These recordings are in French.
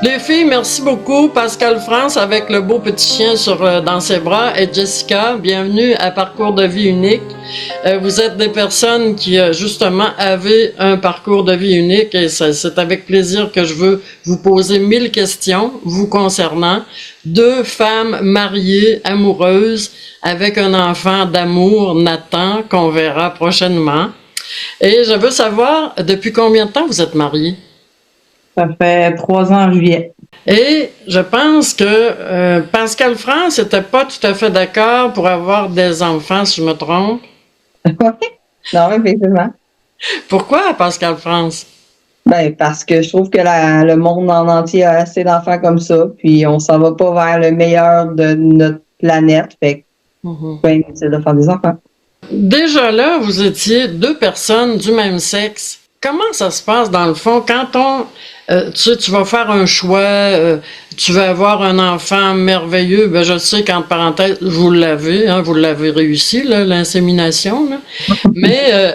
Les filles, merci beaucoup. Pascal France avec le beau petit chien dans ses bras et Jessica, bienvenue à Parcours de vie unique. Vous êtes des personnes qui, justement, avaient un parcours de vie unique et c'est avec plaisir que je veux vous poser 1000 questions vous concernant. 2 femmes mariées, amoureuses, avec un enfant d'amour, Nathan, qu'on verra prochainement. Et je veux savoir, depuis combien de temps vous êtes mariés? Ça fait 3 ans en juillet. Et je pense que Pascal France n'était pas tout à fait d'accord pour avoir des enfants, si je me trompe. Oui, non, effectivement. Pourquoi Pascal France? Ben, parce que je trouve que le monde en entier a assez d'enfants comme ça, puis on s'en va pas vers le meilleur de notre planète. Fait que c'est inutile de faire des enfants. Déjà là, vous étiez 2 personnes du même sexe. Comment ça se passe dans le fond quand tu vas faire un choix, tu vas avoir un enfant merveilleux, ben je sais qu'en parenthèse, vous l'avez réussi, là, l'insémination, là. Mais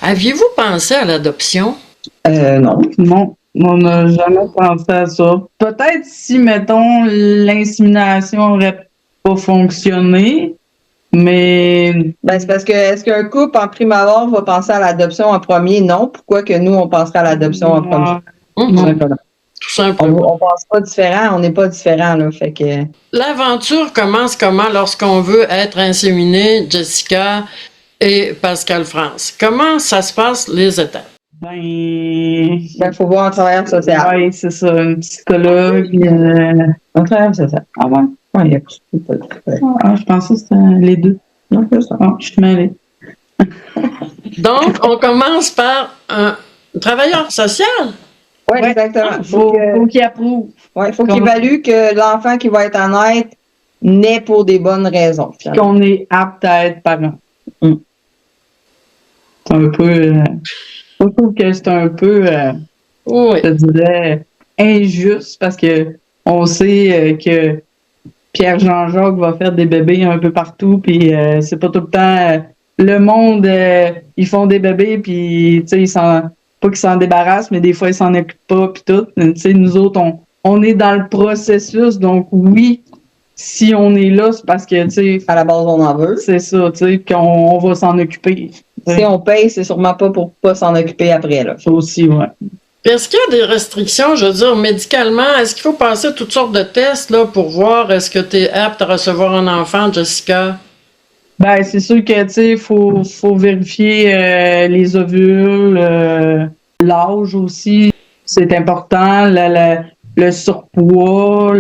aviez-vous pensé à l'adoption? Non. Non, on n'a jamais pensé à ça. Peut-être si, mettons, l'insémination aurait pas fonctionné, mais... Ben, c'est parce que, est-ce qu'un couple en prime abord va penser à l'adoption en premier? Non. Pourquoi que nous, on penserait à l'adoption en premier? Tout simplement. On pense pas différent, on n'est pas différent, là. Fait que... L'aventure commence comment lorsqu'on veut être inséminé, Jessica et Pascal France? Comment ça se passe, les étapes? Ben, faut voir un travailleur social. Oui, c'est ça, un psychologue. Un travailleur social. Ah ouais? Oui, il y a je pensais que c'était les deux. Non, c'est ça. Oh, je suis mêlée. Donc, on commence par un travailleur social? Oui, exactement. Faut qu'il approuve. Oui, il faut qu'il évalue que l'enfant qui va être en aide naît pour des bonnes raisons. Qu'on est apte à être parent. C'est un peu... je trouve que c'est un peu, je dirais, injuste parce que on sait que Pierre Jean-Jacques va faire des bébés un peu partout, puis c'est pas tout le temps le monde, ils font des bébés, puis tu sais, pas qu'ils s'en débarrassent, mais des fois ils s'en occupent pas, puis tout. Tu sais, nous autres, on est dans le processus, donc oui, si on est là, c'est parce que, tu sais, à la base, on en veut. C'est ça, tu sais, qu'on va s'en occuper. Si on paye, c'est sûrement pas pour pas s'en occuper après, là. Ça aussi, ouais. Est-ce qu'il y a des restrictions, je veux dire, médicalement? Est-ce qu'il faut passer toutes sortes de tests là, pour voir est-ce que tu es apte à recevoir un enfant, Jessica? Ben, c'est sûr que, tu sais, faut vérifier les ovules, l'âge aussi, c'est important, le surpoids,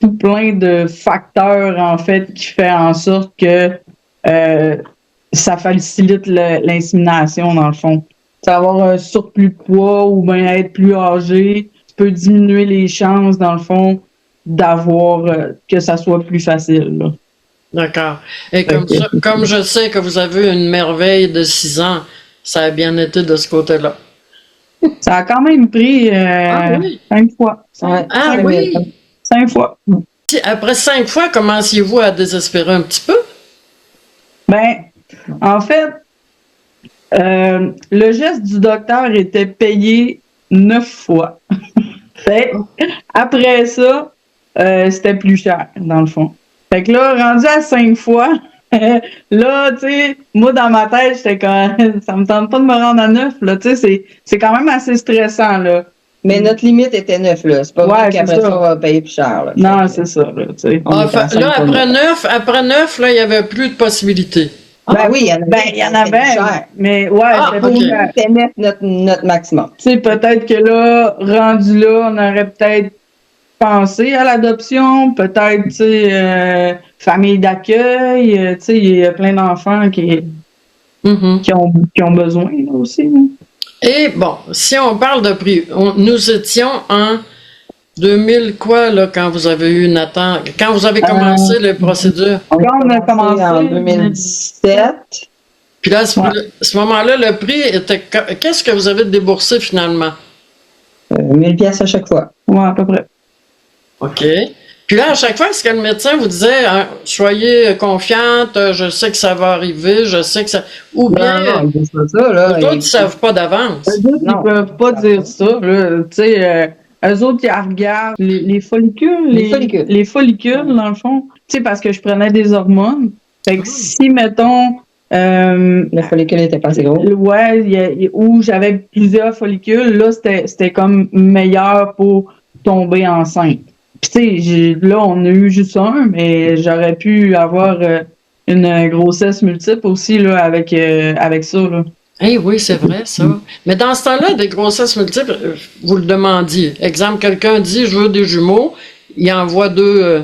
tout plein de facteurs, en fait, qui fait en sorte que ça facilite l'insémination, dans le fond. C'est avoir un surplus de poids ou bien être plus âgé, tu peux diminuer les chances, dans le fond, d'avoir que ça soit plus facile, là. D'accord. Et comme je sais que vous avez une merveille de 6 ans, ça a bien été de ce côté-là. Ça a quand même pris 5 fois. Oui? 5 fois. Après 5 fois, commenciez-vous à désespérer un petit peu? Ben, en fait, le geste du docteur était payé 9 fois. Après ça, c'était plus cher, dans le fond. Fait que là, rendu à 5 fois, là, tu sais, moi, dans ma tête, j'étais comme, ça me tente pas de me rendre à 9, là, tu sais, c'est quand même assez stressant, là. Mais notre limite était 9, là. C'est pas vrai qu'après ça, on va payer plus cher, là. Non, c'est ça, là, tu sais. Là, après 9, là, il n'y avait plus de possibilités. Ben oui, il y en avait, mais ouais, c'était notre maximum. Tu sais, peut-être que là, rendu là, on aurait peut-être pensé à l'adoption, peut-être, tu sais, famille d'accueil, tu sais, il y a plein d'enfants qui ont besoin, là, aussi. Là. Et bon, si on parle de prix, nous étions en 2000 quoi, là, quand vous avez eu Nathan, quand vous avez commencé les procédures? Quand on a commencé en 2017. Puis là, à ce moment-là, le prix était... Qu'est-ce que vous avez déboursé finalement? 1000 pièces à chaque fois. Ouais, à peu près. OK. Puis là, à chaque fois, est-ce que le médecin vous disait, hein, soyez confiante, je sais que ça va arriver, je sais que ça... Ou bien, non, c'est pas ça, là. eux autres, ils ne savent pas d'avance. Eux autres, ils peuvent pas dire ça, là. Tu sais, eux autres, ils regardent les follicules. Les follicules, dans le fond. Tu sais, parce que je prenais des hormones. Fait que si, mettons... le follicule était pas assez gros. Ouais, où j'avais plusieurs follicules, là, c'était comme meilleur pour tomber enceinte. Puis tu sais, là, on a eu juste un, mais j'aurais pu avoir une grossesse multiple aussi, là, avec ça, là. Eh oui, c'est vrai, ça. Mais dans ce temps-là, des grossesses multiples, vous le demandiez. Exemple, quelqu'un dit, je veux des jumeaux, il envoie 2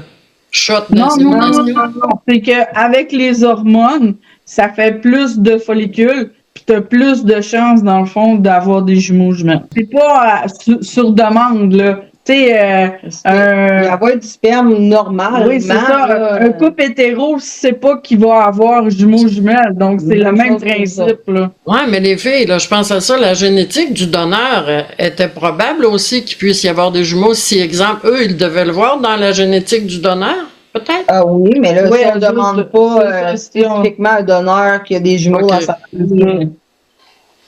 shots d'insémination. Non. C'est qu'avec les hormones, ça fait plus de follicules, puis t'as plus de chances, dans le fond, d'avoir des jumeaux jumelles. C'est pas sur demande, là. Tu sais, Il y avoir du sperme normal. oui, c'est ça. Un couple hétéro sait pas qu'il va avoir jumeaux jumelles, donc c'est le même principe, là. Oui, mais les filles, là, je pense à ça, la génétique du donneur était probable aussi qu'il puisse y avoir des jumeaux. Si, exemple, eux, ils devaient le voir dans la génétique du donneur, peut-être? Ah oui, mais là, Oui, si on ne demande pas spécifiquement à un donneur qu'il y a des jumeaux dans sa famille.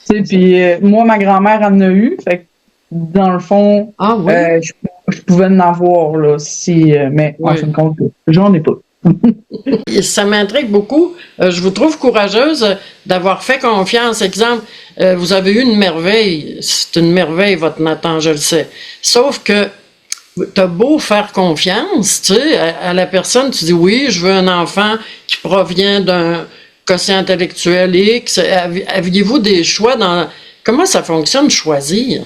Tu sais, puis moi, ma grand-mère en a eu, fait que dans le fond, je pouvais en avoir, là, si, mais en fin de compte, j'en ai pas. Ça m'intrigue beaucoup. Je vous trouve courageuse d'avoir fait confiance. Exemple, vous avez eu une merveille. C'est une merveille, votre Nathan, je le sais. Sauf que t'as beau faire confiance, tu sais, à la personne, tu dis oui, je veux un enfant qui provient d'un quotient intellectuel X. Aviez-vous des choix dans... Comment ça fonctionne, choisir?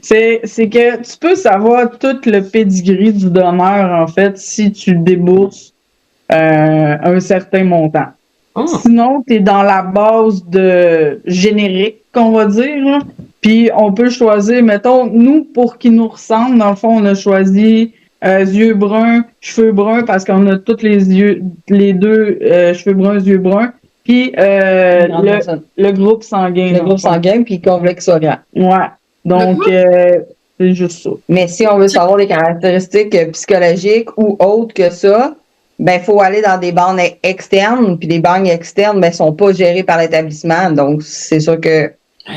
C'est que tu peux savoir tout le pedigree du donneur, en fait, si tu débourses un certain montant. Oh. Sinon, tu es dans la base de générique, qu'on va dire. Là. Puis on peut choisir, mettons, nous, pour qu'ils nous ressemblent, dans le fond, on a choisi yeux bruns, cheveux bruns, parce qu'on a tous les deux cheveux bruns, yeux bruns. Puis le groupe sanguin. Le groupe sanguin, puis qu'on voulait qu'il soit grand. Ouais. Donc, c'est juste ça. Mais si on veut savoir les caractéristiques psychologiques ou autres que ça, ben, faut aller dans des banques externes, puis les banques externes, ben, sont pas gérées par l'établissement. Donc, c'est sûr que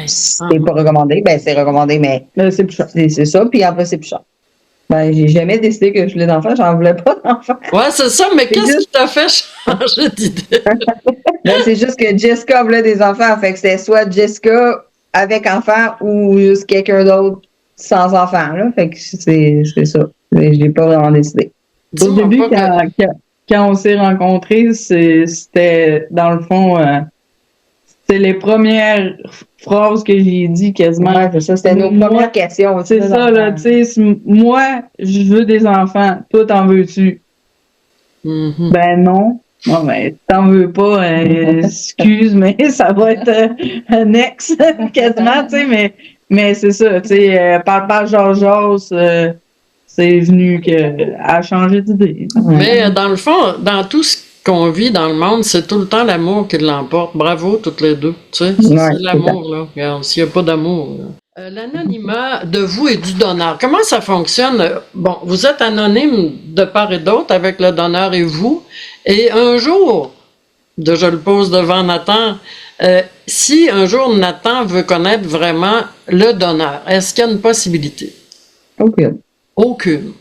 c'est pas recommandé. Ben, c'est recommandé, mais c'est plus cher. C'est ça, puis après, c'est plus cher. Ben, j'ai jamais décidé que je voulais d'enfants, j'en voulais pas d'enfants. Ouais, c'est ça, mais qu'est-ce qui t'a fait changer d'idée? Ben, c'est juste que Jessica voulait des enfants, fait que c'était soit Jessica avec enfants ou juste quelqu'un d'autre sans enfants, là. Fait que c'est ça. Je l'ai pas vraiment décidé. Au début, quand on s'est rencontrés, c'était, dans le fond, c'était les premières phrases que j'ai dit quasiment. Ouais, c'est ça, c'était nos premières questions. C'est ça, là, tu sais, moi, je veux des enfants, toi, t'en veux-tu? Mm-hmm. Ben non. Non, mais t'en veux pas, excuse, mais ça va être un ex, quasiment, tu sais, mais c'est ça, tu sais, par Georges, c'est venu qu'elle a changé d'idée. Mais dans le fond, dans tout ce qu'on vit dans le monde, c'est tout le temps l'amour qui l'emporte. Bravo, toutes les deux. Tu sais, c'est l'amour, là. Regarde, s'il n'y a pas d'amour. L'anonymat de vous et du donneur, comment ça fonctionne? Bon, vous êtes anonyme de part et d'autre avec le donneur et vous. Et un jour, je le pose devant Nathan, si un jour Nathan veut connaître vraiment le donneur, est-ce qu'il y a une possibilité? Aucune. Aucune.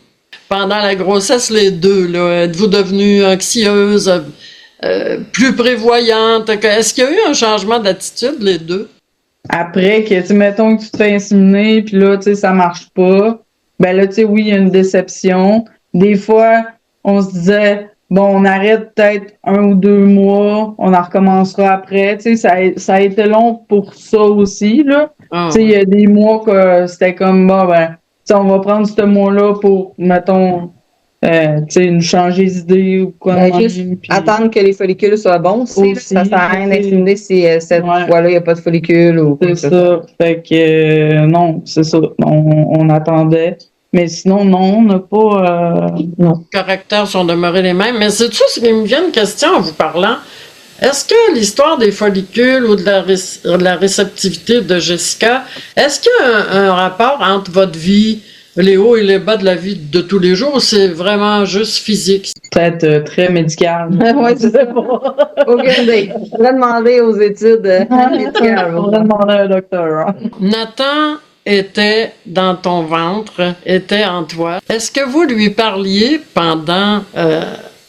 Pendant la grossesse, les deux, là, êtes-vous devenue anxieuse, plus prévoyante? Est-ce qu'il y a eu un changement d'attitude, les deux? Après que, tu mettons que tu te fais inséminer, puis là, tu sais, ça marche pas, ben là, tu sais, oui, il y a une déception. Des fois, on se disait, bon, on arrête peut-être 1 ou 2 mois, on en recommencera après. Tu sais, ça a été long pour ça aussi, là. Tu sais, il y a des mois que c'était comme, bon, ben, tu sais, on va prendre ce mois-là pour, mettons, tu sais, nous changer d'idée ou quoi. Ben, juste attendre que les follicules soient bons aussi. Ça sert à rien d'inséminer si cette fois-là, il n'y a pas de follicules ou c'est ça. Fait que, non, c'est ça. On attendait. Mais sinon, non, on n'a pas... non. Les caractères sont demeurés les mêmes. Mais c'est tout ce qui me vient une question en vous parlant. Est-ce que l'histoire des follicules ou de la réceptivité de Jessica, est-ce qu'il y a un rapport entre votre vie les hauts et les bas de la vie de tous les jours, c'est vraiment juste physique. Peut-être très médical. Oui, je sais pas. Aucune idée. On va demander aux études médicales. On va demander à un docteur. Hein. Nathan était dans ton ventre, était en toi. Est-ce que vous lui parliez pendant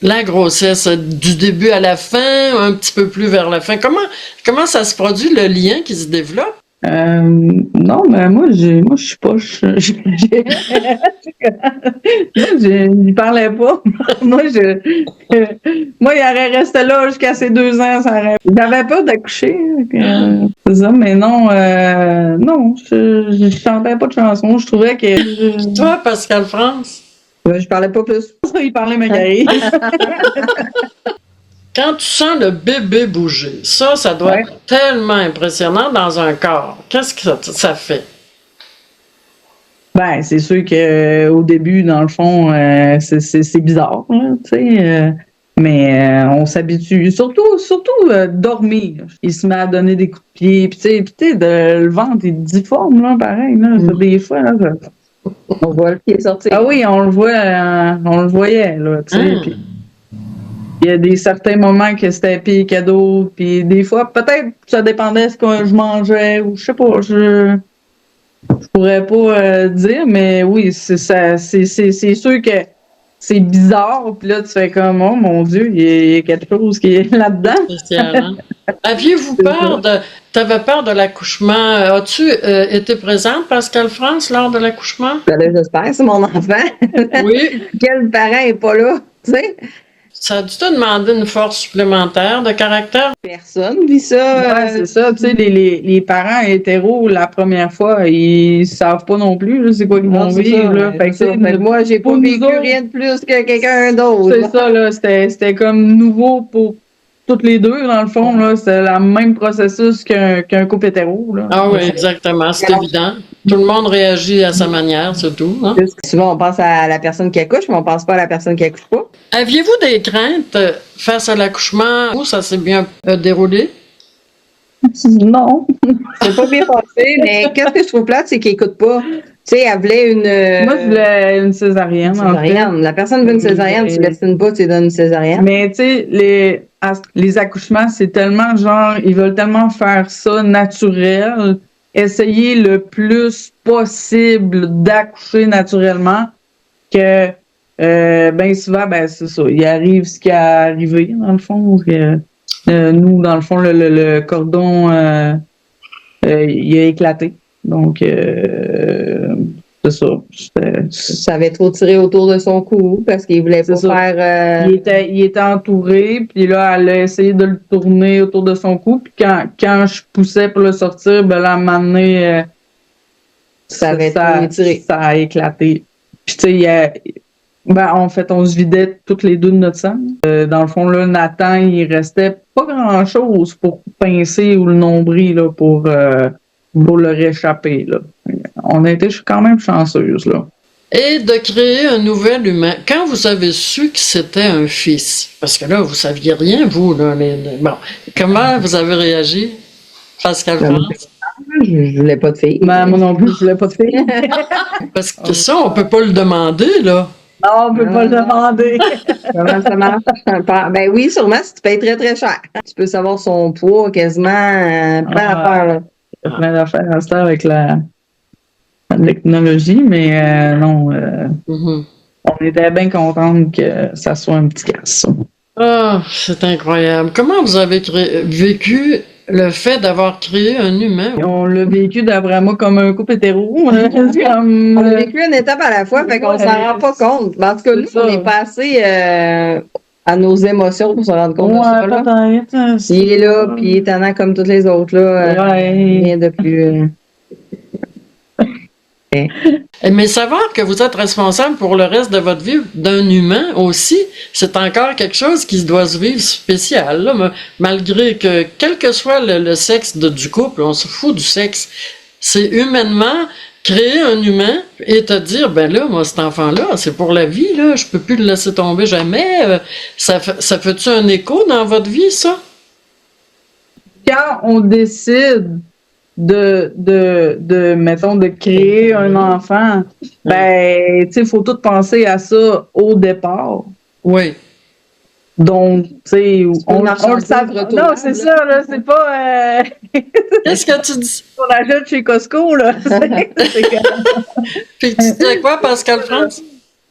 la grossesse, du début à la fin, un petit peu plus vers la fin? Comment ça se produit, le lien qui se développe? Non, mais moi, je suis pas. Il parlait pas. moi, moi, il aurait resté là jusqu'à ses 2 ans. J'avais peur d'accoucher. C'est ça, mais non, non, je chantais pas de chansons. Je trouvais que. Toi, Pascal France? Je parlais pas plus. Il parlait Magali. Quand tu sens le bébé bouger, ça doit être tellement impressionnant dans un corps. Qu'est-ce que ça fait? Ben, c'est sûr que au début, dans le fond, c'est bizarre, hein, tu sais. Mais on s'habitue. Surtout dormir. Il se met à donner des coups de pied. Puis tu sais, le ventre est difforme, là, pareil. Là, des fois, là, on voit le pied sortir. Ah oui, on le voyait, là, tu sais. Puis il y a des certains moments que c'était pire que d'autres. Puis des fois, peut-être ça dépendait de ce que je mangeais ou je sais pas. Je pourrais pas dire, mais oui, c'est sûr que c'est bizarre. Puis là, tu fais comme, oh mon Dieu, il y a quelque chose qui est là-dedans. Spécial, hein? Aviez-vous peur t'avais peur de l'accouchement? As-tu été présente, Pascal France, lors de l'accouchement? Ben, j'espère, c'est mon enfant. Oui. Quel parent est pas là, tu sais? Ça a dû te demander une force supplémentaire de caractère? Personne vit ça. Ouais, c'est ça. Tu sais, les parents hétéros, la première fois, ils savent pas non plus là, c'est quoi qu'ils vont vivre. Là. Fait que, moi, j'ai pas vécu rien de plus que quelqu'un d'autre. C'est ça, là. C'était comme nouveau pour toutes les deux, dans le fond. Là. C'est le même processus qu'un couple hétéro. Là. Ah oui, exactement. C'est évident. Tout le monde réagit à sa manière, c'est tout. Hein? Souvent, on pense à la personne qui accouche, mais on pense pas à la personne qui accouche pas. Aviez-vous des craintes face à l'accouchement? Où ça s'est bien déroulé? Non. C'est pas bien passé, mais qu'est-ce que je trouve plate, c'est qu'il écoute pas. Tu sais, elle voulait une. Moi, je voulais une césarienne. Césarienne. En fait. La personne veut une césarienne, tu destines pas, tu lui donnes une césarienne. Mais tu sais, les accouchements, c'est tellement genre, ils veulent tellement faire ça naturel, essayer le plus possible d'accoucher naturellement que ben souvent, ben c'est ça. Il arrive ce qui est arrivé, dans le fond. Nous, dans le fond, le cordon il a éclaté. Donc c'est ça. Ça avait trop tiré autour de son cou parce qu'il voulait pas faire. Il était entouré, puis là, elle a essayé de le tourner autour de son cou. Puis quand je poussais pour le sortir, ben là, à un moment donné, ça a éclaté. Puis tu sais, en fait, on se vidait toutes les deux de notre sang. Dans le fond, là, Nathan, il restait pas grand-chose pour pincer ou le nombril là, pour le réchapper. Là. On a été quand même chanceuses, là. Et de créer un nouvel humain. Quand vous avez su que c'était un fils, parce que là, vous saviez rien, vous, là. Bon, comment vous avez réagi, Pascal France? Je voulais pas de fille. Ben, moi non plus, je voulais pas de fille. Parce que ça, on peut pas le demander, là. Non, on peut pas le demander. Comment ça marche? Ben oui, sûrement, si tu payes très, très cher. Tu peux savoir son poids quasiment, plein d'affaires, là. Plein d'affaires à ce temps avec la technologie, mais non, on était bien contents que ça soit un petit garçon. Ah, c'est incroyable. Comment vous avez vécu le fait d'avoir créé un humain? On l'a vécu, d'après moi, comme un couple hétéro. On a vécu une étape à la fois, fait qu'on s'en rend pas compte. En tout cas, nous, on est passé à nos émotions pour se rendre compte de ça. Là. Il est là, puis il est tannant comme toutes les autres. Là, rien de plus... Mais savoir que vous êtes responsable pour le reste de votre vie d'un humain aussi, c'est encore quelque chose qui doit se vivre spécial. Là, malgré que, quel que soit le sexe du couple, on se fout du sexe. C'est humainement créer un humain et te dire, ben là, moi, cet enfant-là, c'est pour la vie, là, je peux plus le laisser tomber jamais. Ça fait-tu un écho dans votre vie, ça? Quand on décide mettons, de créer un enfant, ben, tu sais, il faut tout penser à ça au départ. Oui. Donc, tu sais, on le savait. Non, retournable, c'est ça, là, c'est pas Qu'est-ce que tu dis? qu'on achète chez Costco, là. Puis tu disais quoi, Pascal France?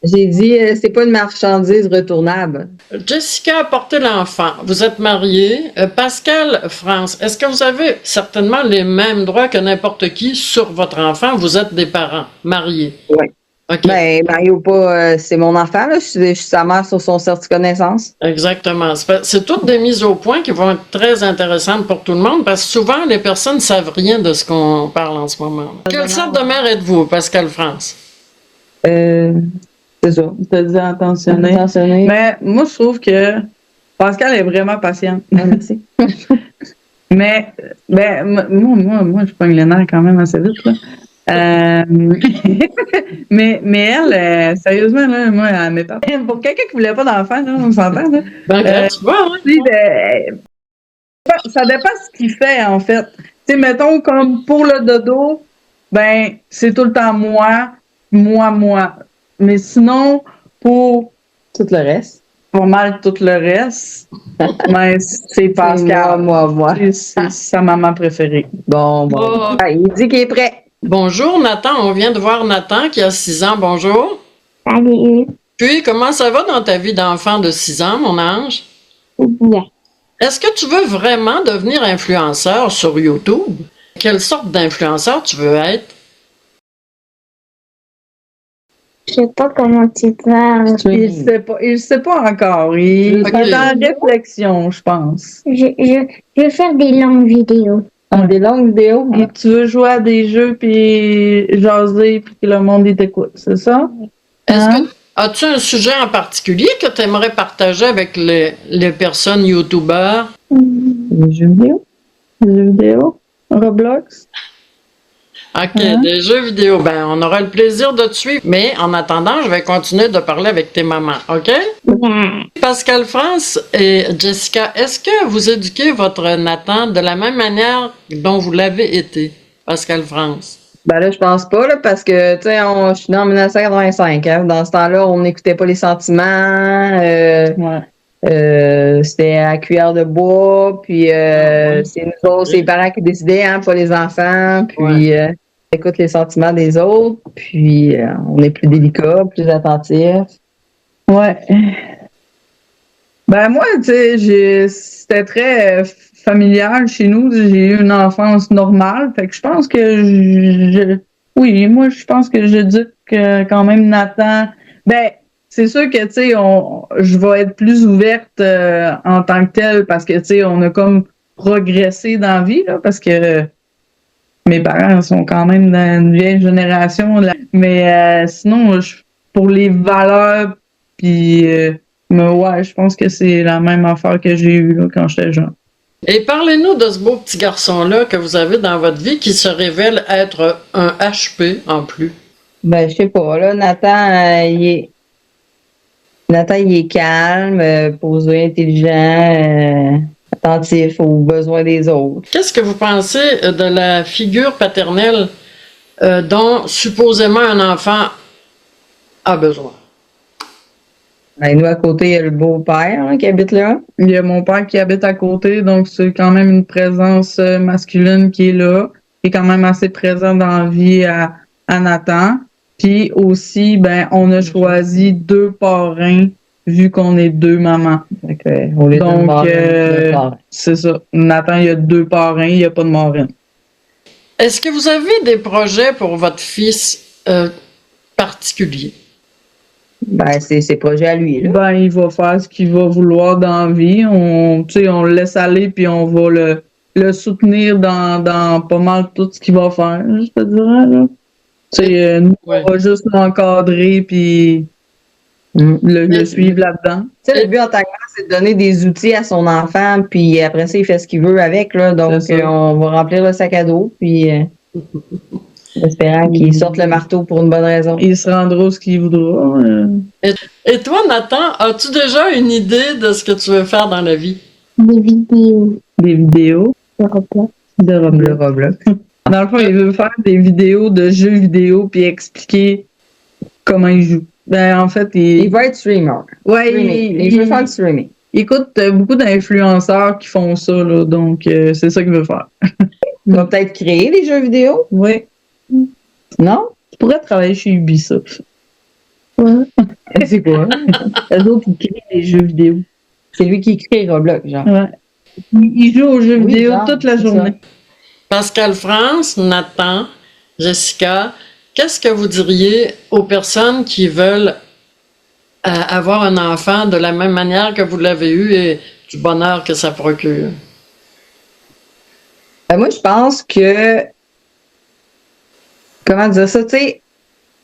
J'ai dit, c'est pas une marchandise retournable. Jessica a porté l'enfant. Vous êtes mariée. Pascal France, est-ce que vous avez certainement les mêmes droits que n'importe qui sur votre enfant? Vous êtes des parents mariés. Oui. OK. Ben, Mario, pas, c'est mon enfant, là. Je suis sa mère sur son certificat de naissance. Exactement. C'est toutes des mises au point qui vont être très intéressantes pour tout le monde parce que souvent, les personnes ne savent rien de ce qu'on parle en ce moment. Quelle sorte de mère êtes-vous, Pascal France? C'est ça. T'as dit intentionné. Mais moi, je trouve que Pascal est vraiment patiente. Ah, merci. Mais, ben, moi, je pogne les nerfs quand même assez vite, là. mais elle, sérieusement, là, moi, elle m'épate. Pour quelqu'un qui voulait pas d'enfant, là, on s'entend, là. Ben, tu vois, hein? Ça dépend ce qu'il fait, en fait. Tu sais, mettons, comme pour le dodo, ben, c'est tout le temps moi. Mais sinon, pour Tout le reste. pas mal tout le reste, ben, c'est Pascal. Moi. C'est sa maman préférée. Bon. Oh. Ah, il dit qu'il est prêt. Bonjour, Nathan. On vient de voir Nathan qui a 6 ans. Bonjour. Salut. Puis, comment ça va dans ta vie d'enfant de 6 ans, mon ange? Bien. Est-ce que tu veux vraiment devenir influenceur sur YouTube? Quelle sorte d'influenceur tu veux être? Je sais pas comment tu parles. Il sait pas encore. Il Ok. est en réflexion, je pense. Je veux faire des longues vidéos. Des longues vidéos. Et tu veux jouer à des jeux puis jaser puis que le monde il t'écoute, c'est ça? As-tu un sujet en particulier que tu aimerais partager avec les personnes YouTubeurs? Des jeux vidéo? Roblox? OK, des jeux vidéo. Ben, on aura le plaisir de te suivre. Mais en attendant, je vais continuer de parler avec tes mamans, OK? Bien. Pascal France et Jessica, est-ce que vous éduquez votre Nathan de la même manière dont vous l'avez été, Pascal France? Ben là, je pense pas, là, parce que, tu sais, je suis né en 1985. Hein. Dans ce temps-là, on n'écoutait pas les sentiments. C'était à cuillère de bois. Puis, c'est nous autres, c'est les parents qui décidaient, hein, pas les enfants. Puis, on écoute les sentiments des autres. Puis, on est plus délicat, plus attentif. Ouais. Ben moi, tu sais, c'était très familial chez nous. J'ai eu une enfance normale. Fait que je pense que je pense que j'éduque quand même Nathan. Ben, c'est sûr que, tu sais, je vais être plus ouverte en tant que telle parce que, tu sais, on a comme progressé dans la vie, là, parce que mes parents sont quand même dans une vieille génération. Là. Mais sinon, pour les valeurs, puis... mais ouais, je pense que c'est la même affaire que j'ai eue là, quand j'étais jeune. Et parlez-nous de ce beau petit garçon-là que vous avez dans votre vie qui se révèle être un HP en plus. Ben, je sais pas, là, Nathan, il est calme, posé, intelligent, attentif aux besoins des autres. Qu'est-ce que vous pensez de la figure paternelle dont supposément un enfant a besoin? Ben, nous, à côté, il y a le beau-père hein, qui habite là. Il y a mon père qui habite à côté, donc c'est quand même une présence masculine qui est là, qui est quand même assez présent dans la vie à Nathan. Puis aussi, ben, on a choisi 2 parrains vu qu'on est 2 mamans. Okay. Donc, c'est ça. Nathan, il y a 2 parrains, il n'y a pas de marraine. Est-ce que vous avez des projets pour votre fils particuliers? Ben, c'est ses projets à lui. Là. Ben, il va faire ce qu'il va vouloir dans la vie. On le laisse aller, puis on va le soutenir dans pas mal tout ce qu'il va faire, je te dirais. Là. Nous, on va juste l'encadrer, puis le suivre là-dedans. Le but en tant que mère, c'est de donner des outils à son enfant, puis après ça, il fait ce qu'il veut avec. Là, donc, on va remplir le sac à dos, puis... espérant qu'il sorte le marteau pour une bonne raison. Il se rendra ce qu'il voudra. Et toi, Nathan, as-tu déjà une idée de ce que tu veux faire dans la vie? Des vidéos. Des vidéos? De Roblox. De Roblox. Dans le fond, il veut faire des vidéos de jeux vidéo puis expliquer comment il joue. Ben, en fait, Il va être streamer. ouais, Il veut faire du streaming. il écoute beaucoup d'influenceurs qui font ça, là, donc c'est ça qu'il veut faire. Il va peut-être créer des jeux vidéo. Oui. Non? Tu pourrais travailler chez Ubisoft. C'est quoi? Les autres, ils créent des jeux vidéo. C'est lui qui crée Roblox, genre. Ouais. Il joue aux jeux Oui, vidéo genre, toute la c'est journée. Pascal France, Nathan, Jessica, qu'est-ce que vous diriez aux personnes qui veulent avoir un enfant de la même manière que vous l'avez eu et du bonheur que ça procure? Ben, moi, je pense que. Comment dire ça? Tu sais,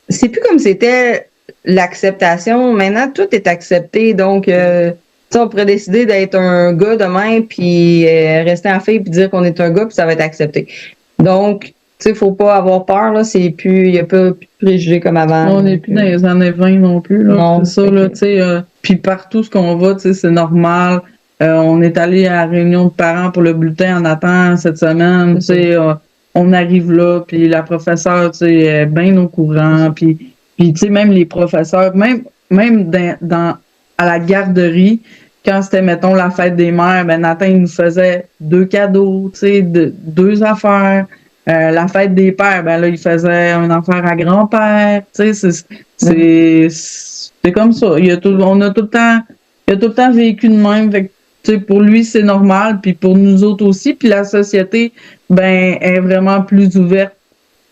c'est plus comme c'était l'acceptation. Maintenant, tout est accepté. Donc, tu sais, on pourrait décider d'être un gars demain, puis rester en fille, puis dire qu'on est un gars, puis ça va être accepté. Donc, tu sais, faut pas avoir peur, là. C'est plus. Il n'y a pas plus de préjugés comme avant. On n'est plus dans les années 20 non plus. Là. Non, C'est ça, ok. là, tu sais. Puis partout ce qu'on va, tu sais, c'est normal. On est allé à la réunion de parents pour le bulletin en attend cette semaine. Tu sais, on arrive là, puis la professeure, tu sais, est bien au courant. Puis tu sais, même les professeurs, même à la garderie, quand c'était, mettons, la fête des mères, ben Nathan, il nous faisait 2 cadeaux, tu sais, 2 affaires. La fête des pères, ben là, il faisait une affaire à grand-père. Tu sais, c'est comme ça. Il a tout le temps vécu de même. Fait que, tu sais, pour lui, c'est normal, puis pour nous autres aussi. Puis la société, ben, est vraiment plus ouverte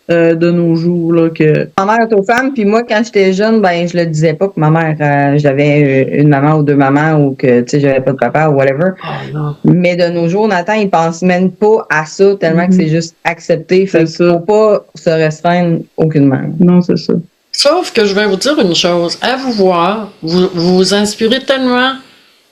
de nos jours là, que. Ma mère est aux femmes, puis moi, quand j'étais jeune, ben, je le disais pas que ma mère, j'avais une maman ou 2 mamans ou que, tu sais, j'avais pas de papa ou whatever. Oh non. Mais de nos jours, Nathan, il pense même pas à ça tellement que c'est juste accepté. Fait C'est qu'il ça. faut pas se restreindre aucunement. Non, c'est ça. Sauf que je vais vous dire une chose. À vous voir, vous inspirez tellement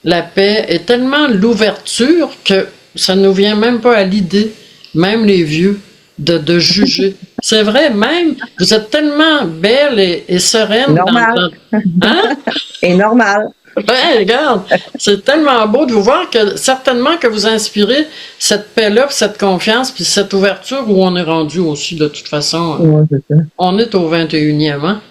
la paix et tellement l'ouverture que ça ne nous vient même pas à l'idée, même les vieux, de juger. C'est vrai, même, vous êtes tellement belle et sereine. Normal. Hein? Et normal. Ouais, regarde, c'est tellement beau de vous voir que certainement que vous inspirez cette paix-là, puis cette confiance, puis cette ouverture où on est rendu aussi, de toute façon. Ouais, c'est ça. On est au 21e, hein?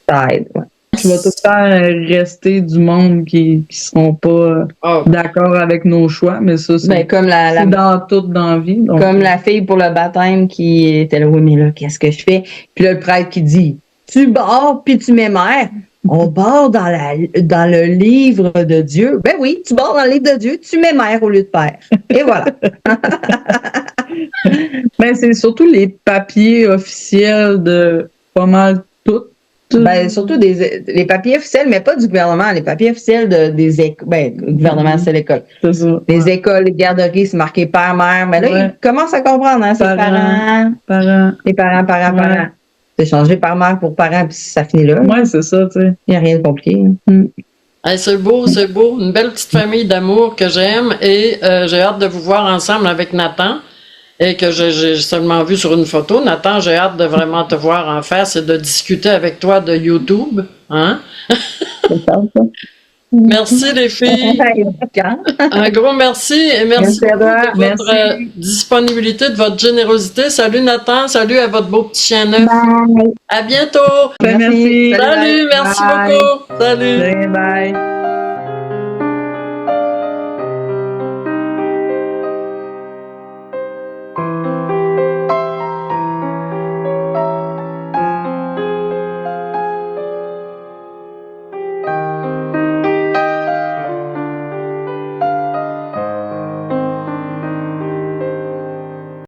Ça aide, ouais. Tu vas tout le temps rester du monde qui seront pas Oh, d'accord avec nos choix, mais ça, c'est Ben, comme c'est dans toute dans la vie. Donc, comme la fille pour le baptême qui était là, oui, mais là, qu'est-ce que je fais? Puis là, le prêtre qui dit, tu barres puis tu m'émères. On barre dans le livre de Dieu. Ben oui, tu barres dans le livre de Dieu, tu m'émères au lieu de père. Et voilà. ben, c'est surtout les papiers officiels de pas mal toutes. Ben, surtout les papiers officiels, mais pas du gouvernement, les papiers officiels des écoles. Ben, le gouvernement, c'est l'école. C'est ça. Les écoles, les garderies, c'est marqué père, mère. Mais là, Ouais. ils commencent à comprendre, hein, c'est Parents. parents. Les parents, Ouais. parents. C'est changé par mère pour parents, puis ça finit là. Ouais, c'est ça, tu sais. Il n'y a rien de compliqué. hey, c'est beau, c'est beau. Une belle petite famille d'amour que j'aime et j'ai hâte de vous voir ensemble avec Nathan et que j'ai seulement vu sur une photo. Nathan, j'ai hâte de vraiment te voir en face et de discuter avec toi de YouTube. Hein? C'est ça, ça. Merci les filles. Un gros merci et merci Merci à beaucoup toi. de votre Merci. disponibilité, de votre générosité. Salut Nathan, salut à votre beau petit chien neuf. Bye. À bientôt. Ben, merci. Salut, merci Bye. beaucoup. Salut. Bye.